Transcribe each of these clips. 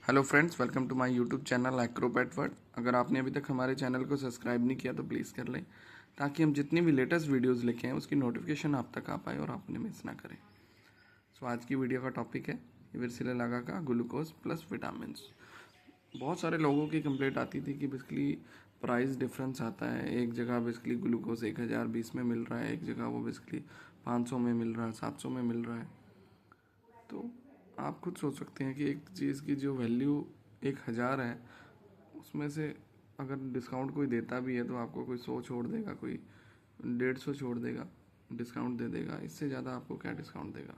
Hello friends, welcome to my YouTube channel acrobat world. अगर आपने अभी तक हमारे चैनल को सब्सक्राइब नहीं किया तो प्लीज़ कर लें, ताकि हम जितनी भी लेटेस्ट वीडियोस लेके आएँ उसकी नोटिफिकेशन आप तक आ पाए और आप उन्हें मिस ना करें। सो आज की वीडियो का टॉपिक है यूर्सिलागा का ग्लूकोज प्लस विटामिन। बहुत सारे लोगों की कंप्लेंट आती थी कि बेसिकली प्राइस डिफरेंस आता है। एक जगह बेसिकली ग्लूकोज 1020 में मिल रहा है, एक जगह वो बेसिकली 500 में मिल रहा है, 700 में मिल रहा है। तो आप खुद सोच सकते हैं कि एक चीज़ की जो वैल्यू 1000 है, उसमें से अगर डिस्काउंट कोई देता भी है तो आपको कोई 100 छोड़ देगा, कोई 150 छोड़ देगा, डिस्काउंट दे देगा। इससे ज़्यादा आपको क्या डिस्काउंट देगा।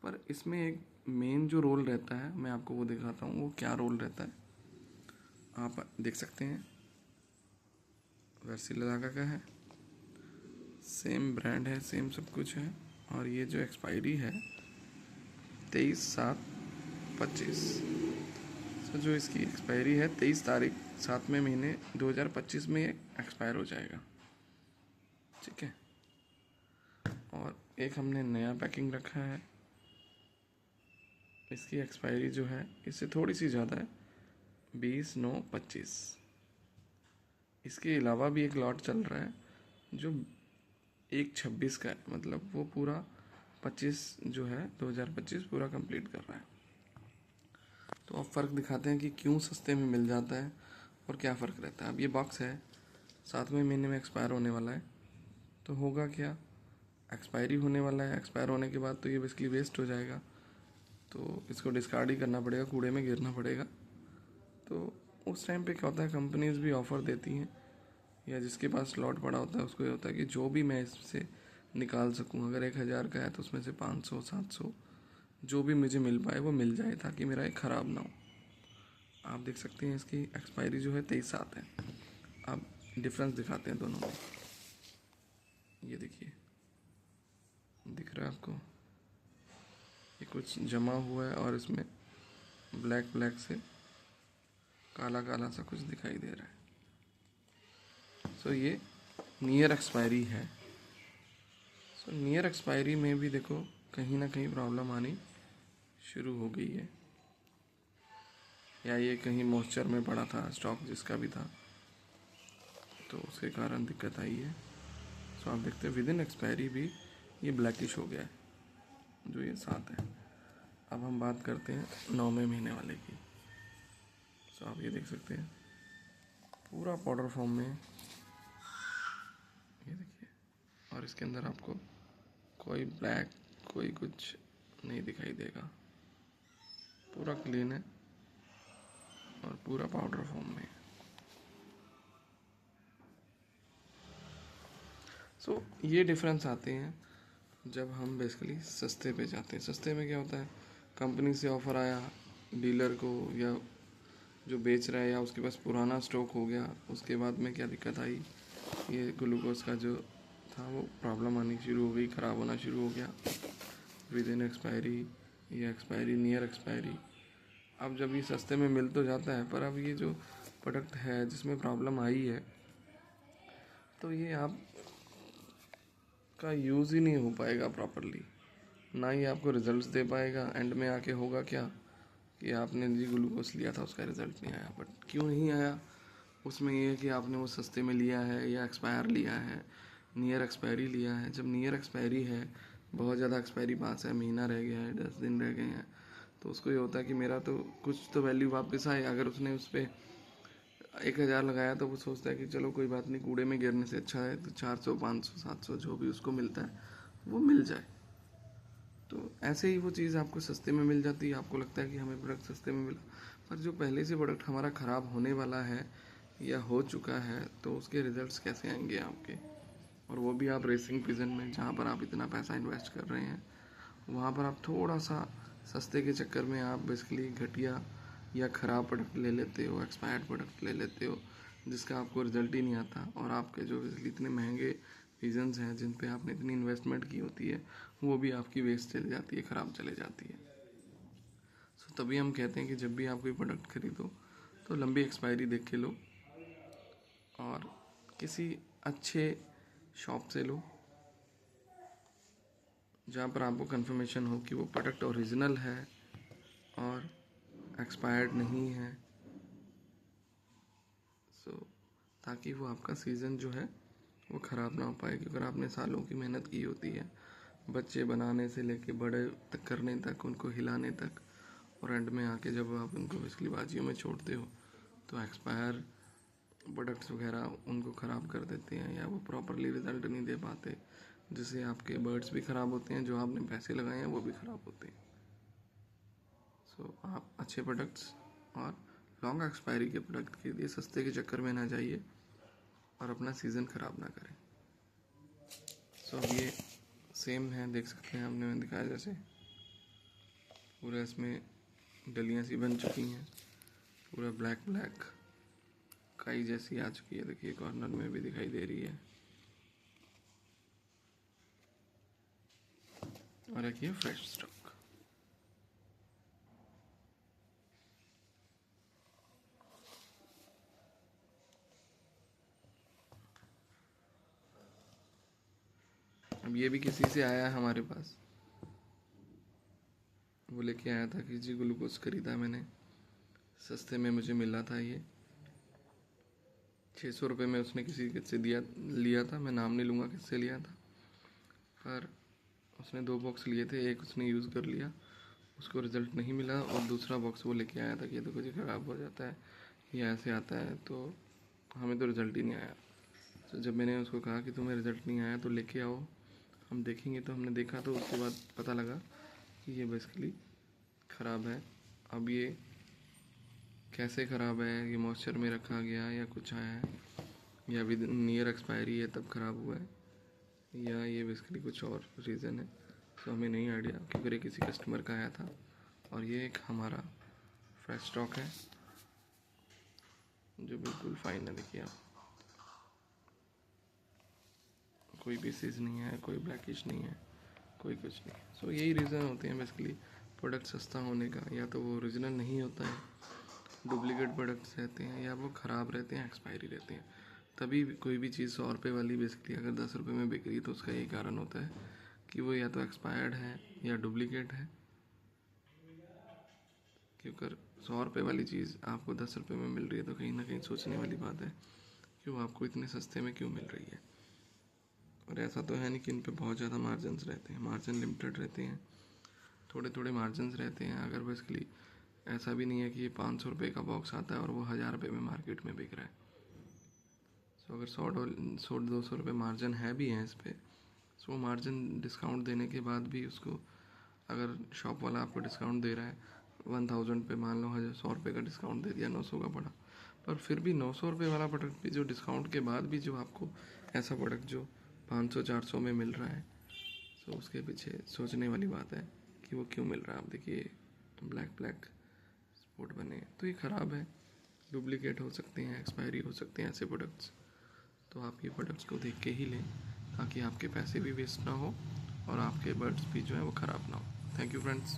पर इसमें एक मेन जो रोल रहता है, मैं आपको वो दिखाता हूँ वो क्या रोल रहता है। आप देख सकते हैं यूर्सिलागा का है, सेम ब्रांड है, सेम सब कुछ है। और ये जो एक्सपायरी है 23/7/25। तो जो इसकी एक्सपायरी है 23 तारीख 7वें महीने 2025 में एक्सपायर हो जाएगा। ठीक है। और एक हमने नया पैकिंग रखा है, इसकी एक्सपायरी जो है इससे थोड़ी सी ज़्यादा है, 20/9/25। इसके अलावा भी एक लॉट चल रहा है जो 1/26 का है, मतलब वो पूरा 25 जो है 2025 पूरा कंप्लीट कर रहा है। तो अब फ़र्क दिखाते हैं कि क्यों सस्ते में मिल जाता है और क्या फ़र्क रहता है। अब ये बॉक्स है 7वें महीने में एक्सपायर होने वाला है, तो होगा क्या, एक्सपायरी होने वाला है। एक्सपायर होने के बाद तो ये बेसिकली वेस्ट हो जाएगा, तो इसको डिस्कार्ड ही करना पड़ेगा, कूड़े में गिरना पड़ेगा। तो उस टाइम पे क्या होता है, कंपनीज भी ऑफ़र देती हैं, या जिसके पास स्लॉट पड़ा होता है उसको ये होता है कि जो भी मैं इससे निकाल सकूं, अगर 1000 का है तो उसमें से 500 700 जो भी मुझे मिल पाए वो मिल जाए, ताकि मेरा एक ख़राब ना हो। आप देख सकते हैं इसकी एक्सपायरी जो है 23/7 है। अब डिफरेंस दिखाते हैं दोनों में। ये देखिए, दिख रहा है आपको, ये कुछ जमा हुआ है और इसमें ब्लैक ब्लैक से काला काला सा कुछ दिखाई दे रहा है। सो ये नियर एक्सपायरी है। सो नियर एक्सपायरी में भी देखो कहीं ना कहीं प्रॉब्लम आनी शुरू हो गई है, या ये कहीं मॉइस्चर में पड़ा था स्टॉक जिसका भी था, तो उसके कारण दिक्कत आई है। सो आप देखते हैं विद इन एक्सपायरी भी ये ब्लैकिश हो गया है, जो ये 7 है। अब हम बात करते हैं 9वें महीने वाले की। सो आप ये देख सकते हैं पूरा पाउडर फॉर्म में, ये देखिए। और इसके अंदर आपको कोई ब्लैक कोई कुछ नहीं दिखाई देगा, पूरा क्लीन है और पूरा पाउडर फॉर्म में। सो ये डिफरेंस आते हैं जब हम बेसिकली सस्ते पे जाते हैं। सस्ते में क्या होता है, कंपनी से ऑफ़र आया डीलर को, या जो बेच रहा है, या उसके पास पुराना स्टॉक हो गया, उसके बाद में क्या दिक्कत आई, ये ग्लूकोज का जो था वो प्रॉब्लम आनी शुरू हो गई, ख़राब होना शुरू हो गया विद इन एक्सपायरी या एक्सपायरी नियर एक्सपायरी। अब जब ये सस्ते में मिल तो जाता है, पर अब ये जो प्रोडक्ट है जिसमें प्रॉब्लम आई है, तो ये आप का यूज़ ही नहीं हो पाएगा प्रॉपरली, ना ही आपको रिजल्ट्स दे पाएगा। एंड में आके होगा क्या कि आपने जी ग्लूकोज लिया था, उसका रिज़ल्ट नहीं आया। बट क्यों नहीं आया, उसमें ये है कि आपने वो सस्ते में लिया है या एक्सपायर लिया है, नियर एक्सपायरी लिया है। जब नियर एक्सपायरी है, बहुत ज़्यादा एक्सपायरी पास है, महीना रह गया है, 10 दिन रह गए हैं, तो उसको ये होता है कि मेरा तो कुछ तो वैल्यू वापस आए। अगर उसने उस पर 1000 लगाया तो वो सोचता है कि चलो कोई बात नहीं, कूड़े में गिरने से अच्छा है तो 400 500 700 जो भी उसको मिलता है वो मिल जाए। तो ऐसे ही वो चीज़ आपको सस्ते में मिल जाती है, आपको लगता है कि हमें प्रोडक्ट सस्ते में मिला, पर जो पहले से प्रोडक्ट हमारा ख़राब होने वाला है या हो चुका है, तो उसके रिजल्ट्स कैसे आएंगे आपके। और वो भी आप रेसिंग पिजन में, जहाँ पर आप इतना पैसा इन्वेस्ट कर रहे हैं, वहाँ पर आप थोड़ा सा सस्ते के चक्कर में आप बेसिकली घटिया या ख़राब प्रोडक्ट ले लेते हो, एक्सपायर्ड प्रोडक्ट ले लेते हो, जिसका आपको रिजल्ट ही नहीं आता। और आपके जो इतने महंगे रीजन्स हैं जिन पे आपने इतनी इन्वेस्टमेंट की होती है, वो भी आपकी वेस्ट चली जाती है, ख़राब चले जाती है। सो तभी हम कहते हैं कि जब भी आप कोई प्रोडक्ट खरीदो तो लंबी एक्सपायरी देख के लो, और किसी अच्छे शॉप से लो जहाँ पर आपको कंफर्मेशन हो कि वो प्रोडक्ट ओरिजिनल है और एक्सपायर्ड नहीं है। सो ताकि वो आपका सीज़न जो है वो ख़राब ना हो पाए, क्योंकि अगर आपने सालों की मेहनत की होती है बच्चे बनाने से लेके बड़े तक करने तक, उनको हिलाने तक, और एंड में आके जब आप उनको बेसिकली बाजियों में छोड़ते हो तो एक्सपायर प्रोडक्ट्स वगैरह उनको ख़राब कर देते हैं या वो प्रॉपरली रिज़ल्ट नहीं दे पाते, जिससे आपके बर्ड्स भी ख़राब होते हैं, जो आपने पैसे लगाए हैं वो भी ख़राब होते हैं। सो आप अच्छे प्रोडक्ट्स और लॉन्ग एक्सपायरी के प्रोडक्ट के लिए सस्ते के चक्कर में ना जाइए और अपना सीज़न ख़राब ना करें। सो अब ये सेम है, देख सकते हैं, आपने मैंने दिखाया जैसे पूरा इसमें डलियाँ सी बन चुकी हैं, पूरा ब्लैक ब्लैक काई जैसी आ चुकी है। देखिए कॉर्नर में भी दिखाई दे रही है। और एक ये फ्रेश स्टॉक। अब ये भी किसी से आया है हमारे पास, वो लेके आया था कि जी ग्लूकोज खरीदा मैंने, सस्ते में मुझे मिला था ये 600 रुपये में, उसने किसी से लिया था, मैं नाम नहीं लूँगा किससे लिया था, पर उसने 2 बॉक्स लिए थे, एक उसने यूज़ कर लिया, उसको रिज़ल्ट नहीं मिला, और दूसरा बॉक्स वो लेके आया था कि ये तो कुछ ख़राब हो जाता है, ये ऐसे आता है, तो हमें तो रिज़ल्ट ही नहीं आया। तो जब मैंने उसको कहा कि तुम्हें रिज़ल्ट नहीं आया तो लेके आओ, हम देखेंगे, तो हमने देखा, तो उसके बाद पता लगा कि ये बेसिकली ख़राब है। अब ये कैसे ख़राब है, ये मॉइस्चर में रखा गया या कुछ आया है, या विद नियर एक्सपायरी है तब ख़राब हुआ है, या ये बेसिकली कुछ और रीज़न है, तो हमें नहीं आइडिया, क्योंकि ये किसी कस्टमर का आया था। और ये एक हमारा फ्रेश स्टॉक है जो बिल्कुल फाइन है। देखिए आप, कोई पीसीज नहीं है, कोई ब्लैकिश नहीं है, कोई कुछ नहीं। सो यही रीज़न होते हैं बेसिकली प्रोडक्ट सस्ता होने का, या तो वो ओरिजिनल नहीं होता है, डुप्लीकेट प्रोडक्ट्स रहते हैं, या वो ख़राब रहते हैं, एक्सपायरी रहते हैं। तभी कोई भी चीज़ 100 रुपये वाली बेसिकली अगर 10 रुपये में बिक रही है, तो उसका यही कारण होता है कि वो या तो एक्सपायर्ड है या डुप्लीकेट है। क्योंकि 100 रुपये वाली चीज़ आपको 10 रुपये में मिल रही है, तो कहीं ना कहीं सोचने वाली बात है कि वो आपको इतने सस्ते में क्यों मिल रही है। और ऐसा तो है नहीं कि इन पे बहुत ज़्यादा मार्जिनस रहते हैं, मार्जिन लिमिटेड रहते हैं, थोड़े थोड़े मार्जिनस रहते हैं। अगर बेसिकली ऐसा भी नहीं है कि ये 500 रुपये का बॉक्स आता है और वो 1000 रुपये में मार्केट में बिक रहा है। सो अगर 100-200 रुपये मार्जिन है भी हैं इस पर, सो मार्जिन डिस्काउंट देने के बाद भी उसको, अगर शॉप वाला आपको डिस्काउंट दे रहा है 1000 पे, मान लो 100 रुपये का डिस्काउंट दे दिया, 900 का पड़ा, पर फिर भी 900 रुपये वाला प्रोडक्ट भी जो डिस्काउंट के बाद भी जो आपको ऐसा प्रोडक्ट जो 500-400 में मिल रहा है, तो उसके पीछे सोचने वाली बात है कि वो क्यों मिल रहा है। आप देखिए ब्लैक ब्लैक स्पॉट बने, तो ये ख़राब है, डुप्लीकेट हो सकते हैं, एक्सपायरी हो सकते हैं ऐसे प्रोडक्ट्स। तो आप ये प्रोडक्ट्स को देख के ही लें, ताकि आपके पैसे भी वेस्ट ना हो और आपके बर्ड्स भी जो है वो ख़राब ना हो। Thank you friends.